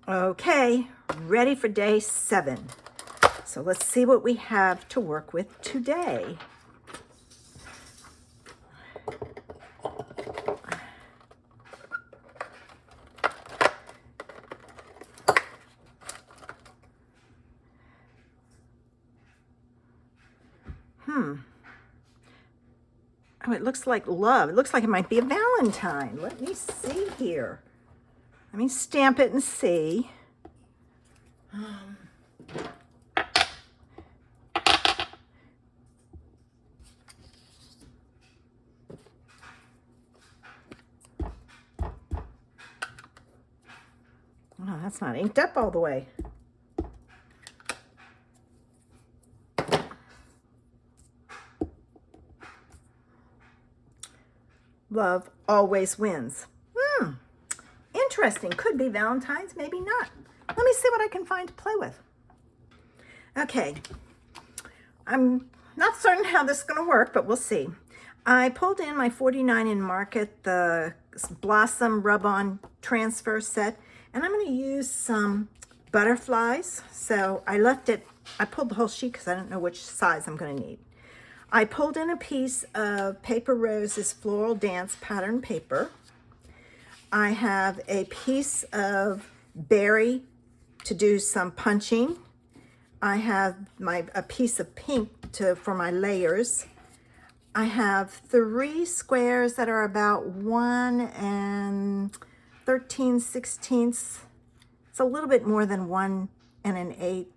Okay, ready for day 7. So let's see what we have to work with today. Oh, it looks like love. It looks like it might be a Valentine. Let me see here. Let me stamp it and see. Oh, that's not inked up all the way. Love always wins. Interesting. Could be Valentine's, maybe not. Let me see what I can find to play with. Okay. I'm not certain how this is going to work, but we'll see. I pulled in my 49 in Market, the Blossom Rub-On Transfer Set, and I'm going to use some butterflies. So I pulled the whole sheet because I don't know which size I'm going to need. I pulled in a piece of Paper Rose's Floral Dance pattern paper. I have a piece of berry to do some punching. I have a piece of pink for my layers. I have 3 squares that are about 1 and 13/16. It's a little bit more than 1 and an 1/8.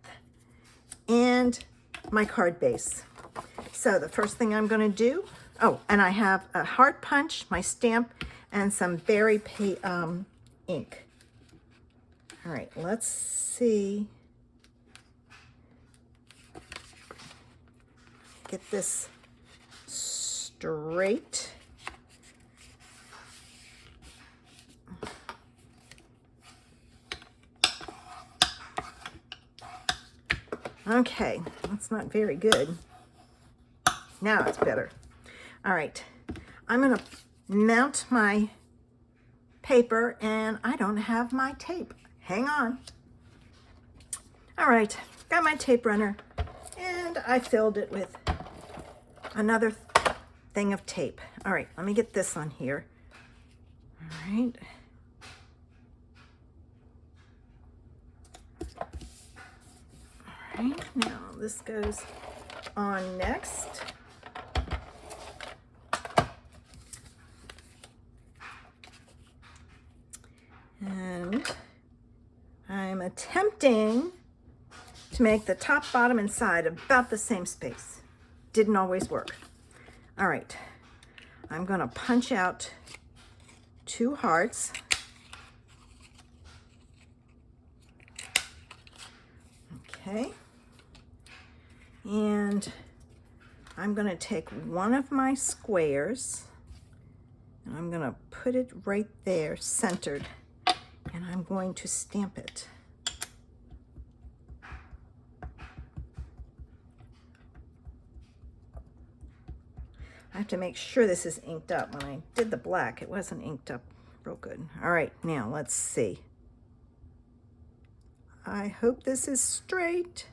And my card base. So the first thing I'm going to do, and I have a heart punch, my stamp, and some berry ink. All right, let's see. Get this straight. Okay, that's not very good. Now it's better. All right, I'm going to mount my paper, and I don't have my tape. Hang on. All right, got my tape runner, and I filled it with another thing of tape. All right, let me get this on here. All right. All right, now this goes on next. And I'm attempting to make the top, bottom, and side about the same space. Didn't always work. All right, I'm going to punch out 2 hearts. Okay. And I'm going to take one of my squares, and I'm going to put it right there, centered, and I'm going to stamp it. I have to make sure this is inked up. When I did the black, it wasn't inked up real good. All right, now let's see. I hope this is straight.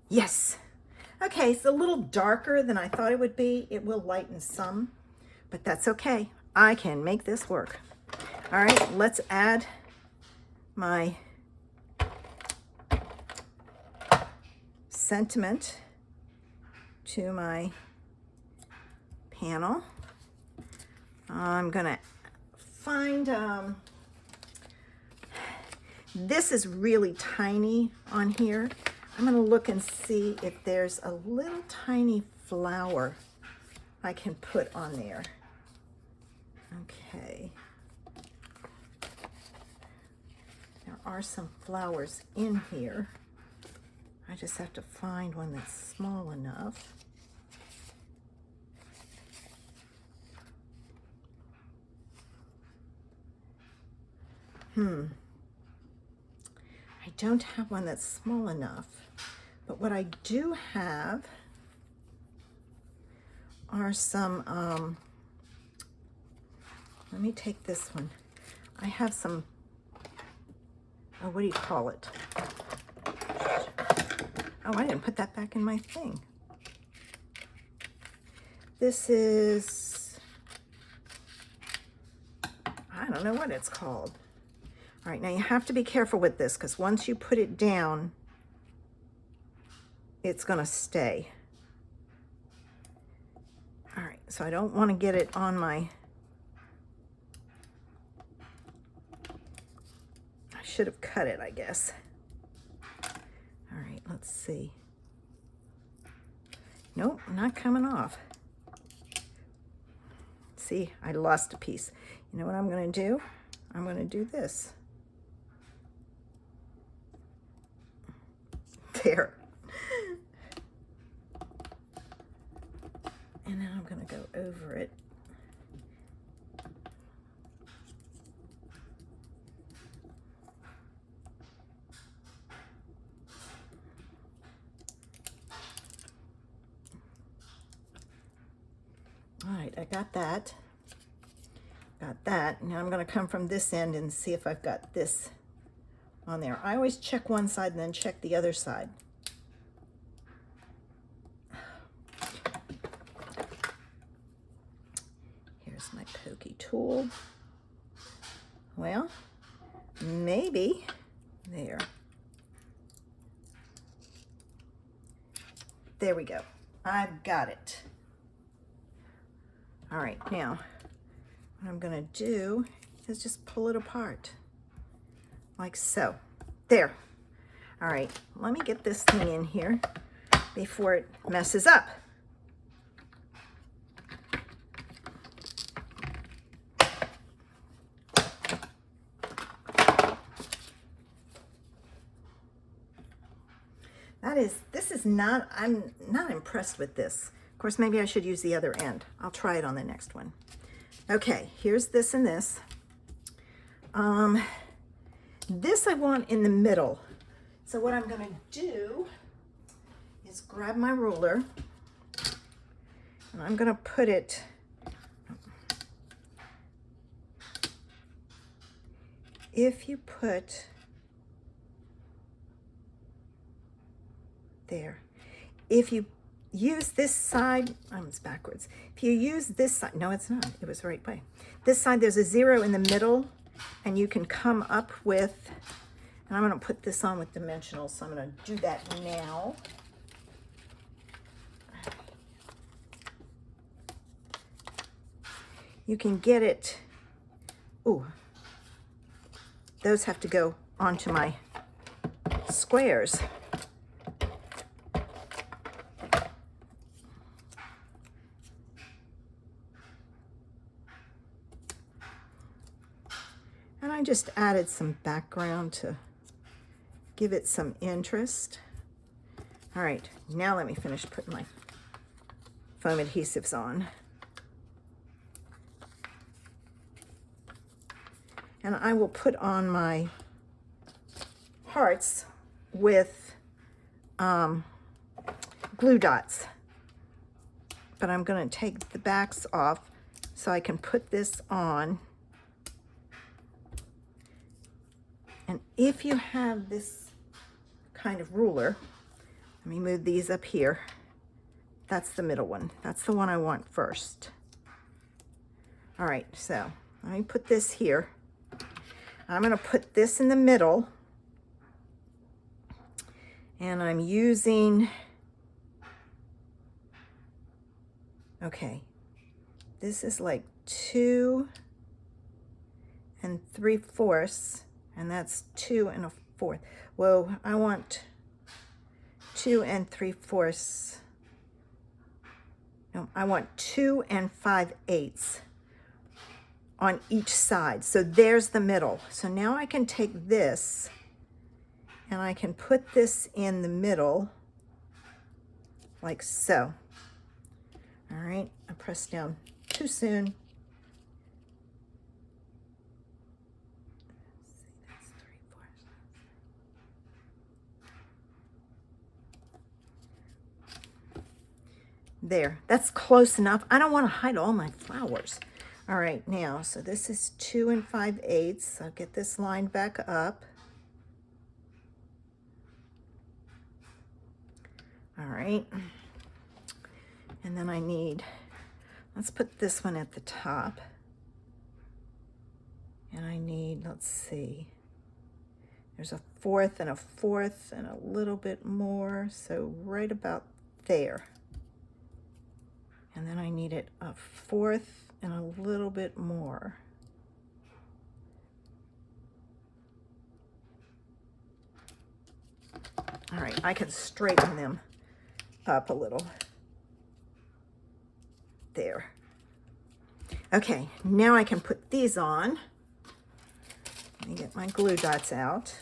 Yes. Okay, it's a little darker than I thought it would be. It will lighten some, but that's okay. I can make this work. All right, let's add my sentiment to my panel. I'm gonna find, this is really tiny on here. I'm gonna look and see if there's a little tiny flower I can put on there. Okay. There are some flowers in here. I just have to find one that's small enough. I don't have one that's small enough, but what I do have are some, let me take this one. I have some Oh, what do you call it? Oh, I didn't put that back in my thing. This is, I don't know what it's called. All right, now you have to be careful with this because once you put it down, it's gonna stay. All right, so I don't want to get it on my, I should have cut it, I guess. All right, let's see. Nope, not coming off. See, I lost a piece. You know what I'm gonna do? I'm gonna do this. There. And now I'm gonna go over it. All right, I got that. Got that. Now I'm going to come from this end and see if I've got this on there. I always check one side and then check the other side. Here's my pokey tool. Well, maybe there. There we go. I've got it. All right, now what I'm gonna do is just pull it apart like so. There. All right, let me get this thing in here before it messes up. This is not, I'm not impressed with this. Of course, maybe I should use the other end. I'll try it on the next one. Okay, here's this and this. This I want in the middle. So what I'm gonna do is grab my ruler and I'm gonna put it, if you put, there, if you use this side, it's backwards. If you use this side, no, it's not, it was the right way. This side, there's a 0 in the middle, and you can come up with, and I'm gonna put this on with dimensionals, so I'm gonna do that now. You can get it, ooh, those have to go onto my squares. And I just added some background to give it some interest. All right, now let me finish putting my foam adhesives on. And I will put on my hearts with glue dots. But I'm gonna take the backs off so I can put this on. And if you have this kind of ruler, let me move these up here. That's the middle one. That's the one I want first. All right, so let me put this here. I'm gonna put this in the middle. And I'm using, okay, this is like 2 3/4. And that's 2 1/4. Whoa, I want 2 3/4. No, I want 2 5/8 on each side. So there's the middle. So now I can take this and I can put this in the middle like so. All right, I pressed down too soon. There, that's close enough. I don't want to hide all my flowers. All right, now, so this is 2 5/8. I'll get this lined back up. All right. And then I need, let's put this one at the top. And I need, let's see, there's a fourth and a little bit more. So right about there. And then I needed a fourth and a little bit more. All right, I can straighten them up a little. There. Okay, now I can put these on. Let me get my glue dots out.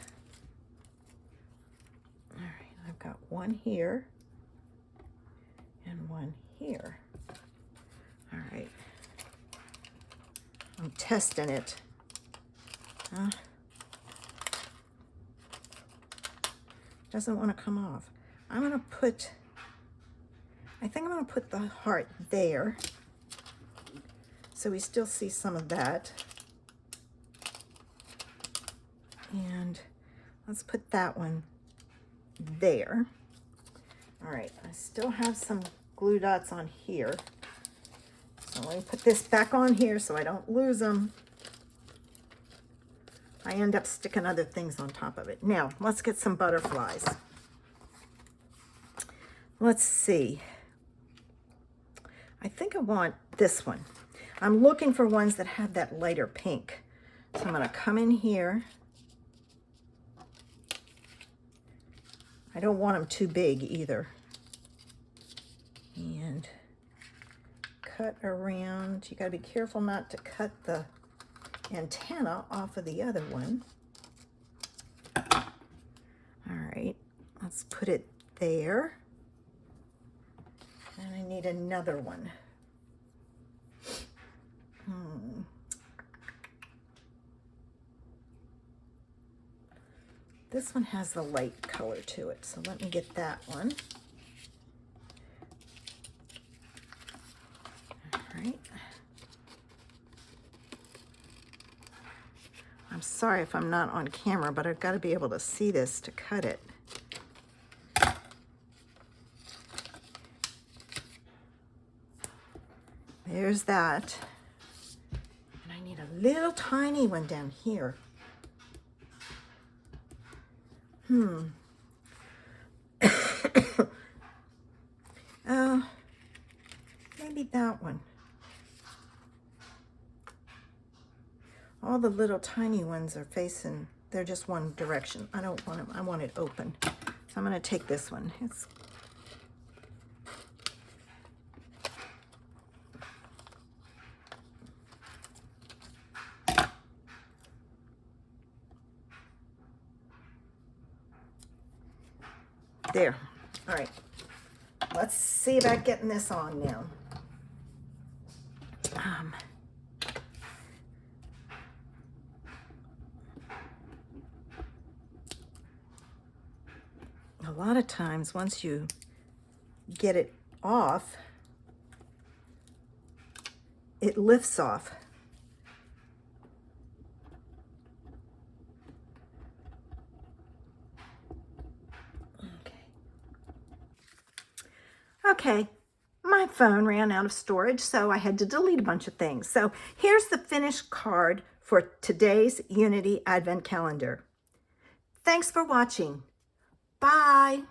All right, I've got one here and one here. All right. I'm testing it. Doesn't want to come off. I'm going to put, I think I'm going to put the heart there. So we still see some of that. And let's put that one there. All right, I still have some glue dots on here. So let me put this back on here so I don't lose them. I end up sticking other things on top of it. Now, let's get some butterflies. Let's see. I think I want this one. I'm looking for ones that have that lighter pink. So I'm going to come in here. I don't want them too big either. And cut around. You got to be careful not to cut the antenna off of the other one. All right, let's put it there. And I need another one. This one has the light color to it, so let me get that one. All right. I'm sorry if I'm not on camera, but I've got to be able to see this to cut it. There's that. And I need a little tiny one down here. Maybe that one. All the little tiny ones are facing, they're just one direction. I don't want them, I want it open. So I'm going to take this one. It's there. All right. Let's see about getting this on now. A lot of times, once you get it off, it lifts off. Okay, my phone ran out of storage, so I had to delete a bunch of things. So here's the finished card for today's Unity Advent Calendar. Thanks for watching. Bye.